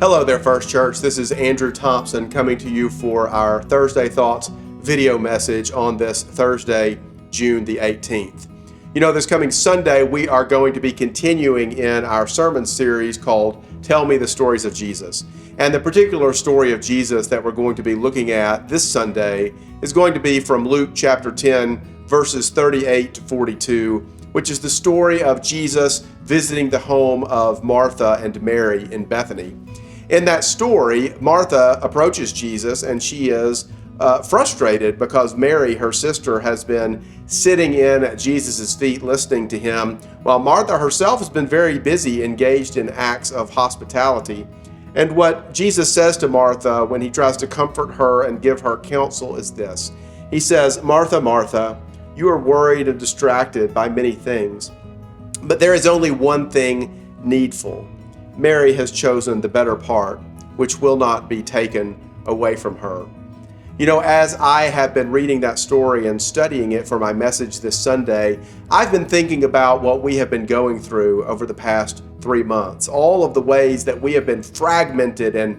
Hello there, First Church. This is Andrew Thompson coming to you for our Thursday Thoughts video message on this Thursday, June the 18th. This coming Sunday, we are going to be continuing in our sermon series called Tell Me the Stories of Jesus. And the particular story of Jesus that we're going to be looking at this Sunday is going to be from Luke chapter 10, verses 38 to 42, which is the story of Jesus visiting the home of Martha and Mary in Bethany. In that story, Martha approaches Jesus and she is frustrated because Mary, her sister, has been sitting in at Jesus' feet listening to him, while Martha herself has been very busy engaged in acts of hospitality. And what Jesus says to Martha when he tries to comfort her and give her counsel is this. He says, "Martha, Martha, you are worried and distracted by many things, but there is only one thing needful. Mary has chosen the better part, which will not be taken away from her." As I have been reading that story and studying it for my message this Sunday, I've been thinking about what we have been going through over the past 3 months. All of the ways that we have been fragmented and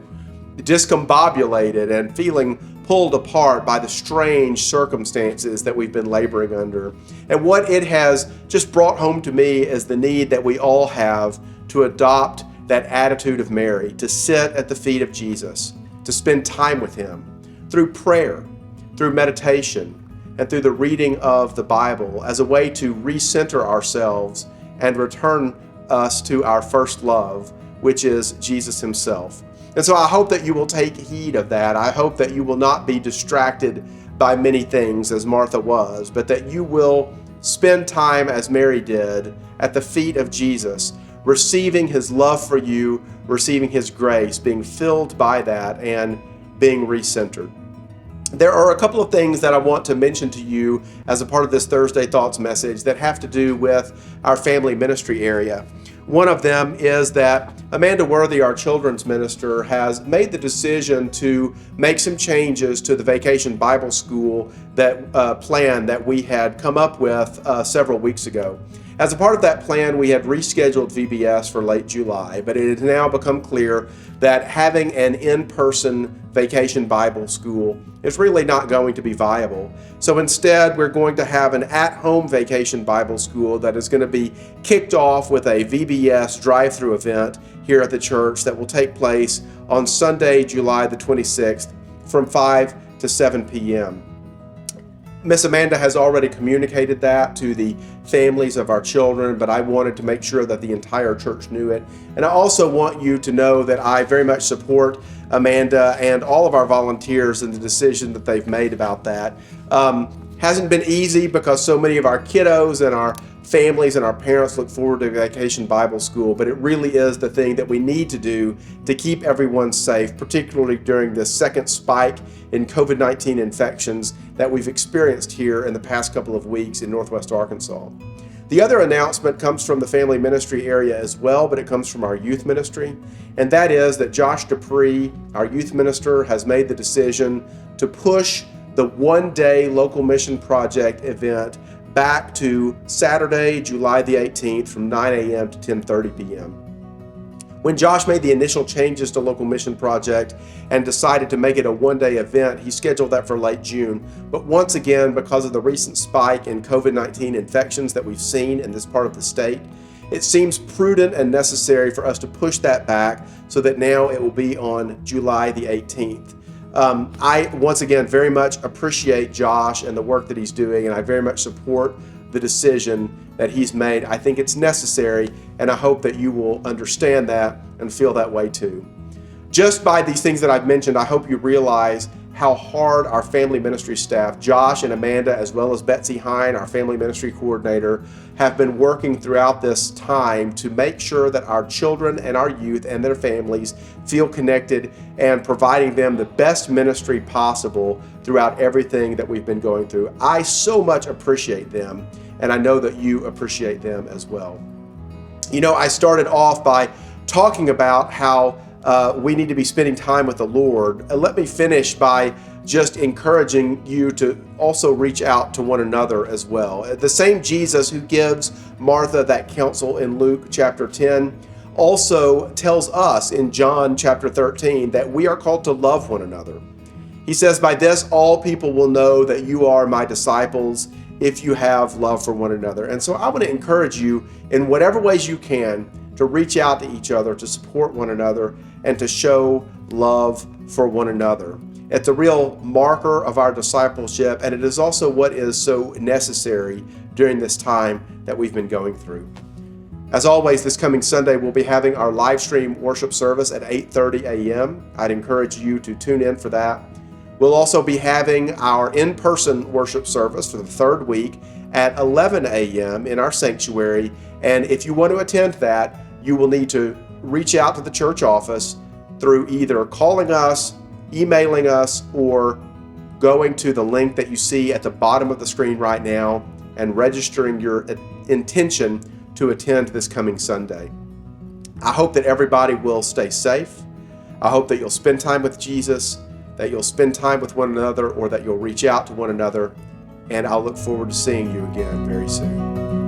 discombobulated and feeling pulled apart by the strange circumstances that we've been laboring under. And what it has just brought home to me is the need that we all have to adopt that attitude of Mary, to sit at the feet of Jesus, to spend time with him through prayer, through meditation, and through the reading of the Bible as a way to recenter ourselves and return us to our first love, which is Jesus himself. And so I hope that you will take heed of that. I hope that you will not be distracted by many things as Martha was, but that you will spend time as Mary did at the feet of Jesus, receiving his love for you, receiving his grace, being filled by that, and being recentered. There are a couple of things that I want to mention to you as a part of this Thursday Thoughts message that have to do with our family ministry area. One of them is that Amanda Worthy, our children's minister, has made the decision to make some changes to the Vacation Bible School plan that we had come up with several weeks ago. As a part of that plan, we had rescheduled VBS for late July, but it has now become clear that having an in-person Vacation Bible School is really not going to be viable. So instead, we're going to have an at-home Vacation Bible School that is going to be kicked off with a VBS drive-through event here at the church that will take place on Sunday, July the 26th from 5 to 7 p.m. Miss Amanda has already communicated that to the families of our children, but I wanted to make sure that the entire church knew it. And I also want you to know that I very much support Amanda and all of our volunteers in the decision that they've made about that. Hasn't been easy because so many of our kiddos and our families and our parents look forward to Vacation Bible School, but it really is the thing that we need to do to keep everyone safe, particularly during this second spike in COVID-19 infections that we've experienced here in the past couple of weeks in Northwest Arkansas. The other announcement comes from the family ministry area as well, but it comes from our youth ministry, and that is that Josh Dupree, our youth minister, has made the decision to push the one-day local mission project event back to Saturday, July the 18th from 9 a.m. to 10:30 p.m. When Josh made the initial changes to Local Mission Project and decided to make it a one-day event, he scheduled that for late June. But once again, because of the recent spike in COVID-19 infections that we've seen in this part of the state, it seems prudent and necessary for us to push that back so that now it will be on July the 18th. I, once again, very much appreciate Josh and the work that he's doing, and I very much support the decision that he's made. I think it's necessary, and I hope that you will understand that and feel that way too. Just by these things that I've mentioned, I hope you realize how hard our family ministry staff, Josh and Amanda, as well as Betsy Hine, our family ministry coordinator, have been working throughout this time to make sure that our children and our youth and their families feel connected and providing them the best ministry possible throughout everything that we've been going through. I so much appreciate them, and I know that you appreciate them as well. I started off by talking about how we need to be spending time with the Lord. Let me finish by just encouraging you to also reach out to one another as well. The same Jesus who gives Martha that counsel in Luke chapter 10 also tells us in John chapter 13 that we are called to love one another. He says, "By this all people will know that you are my disciples, if you have love for one another." And so I want to encourage you in whatever ways you can to reach out to each other, to support one another, and to show love for one another. It's a real marker of our discipleship, and it is also what is so necessary during this time that we've been going through. As always, this coming Sunday, we'll be having our live stream worship service at 8:30 a.m. I'd encourage you to tune in for that. We'll also be having our in-person worship service for the third week at 11 a.m. in our sanctuary. And if you want to attend that, you will need to reach out to the church office through either calling us, emailing us, or going to the link that you see at the bottom of the screen right now and registering your intention to attend this coming Sunday. I hope that everybody will stay safe. I hope that you'll spend time with Jesus, that you'll spend time with one another, or that you'll reach out to one another. And I'll look forward to seeing you again very soon.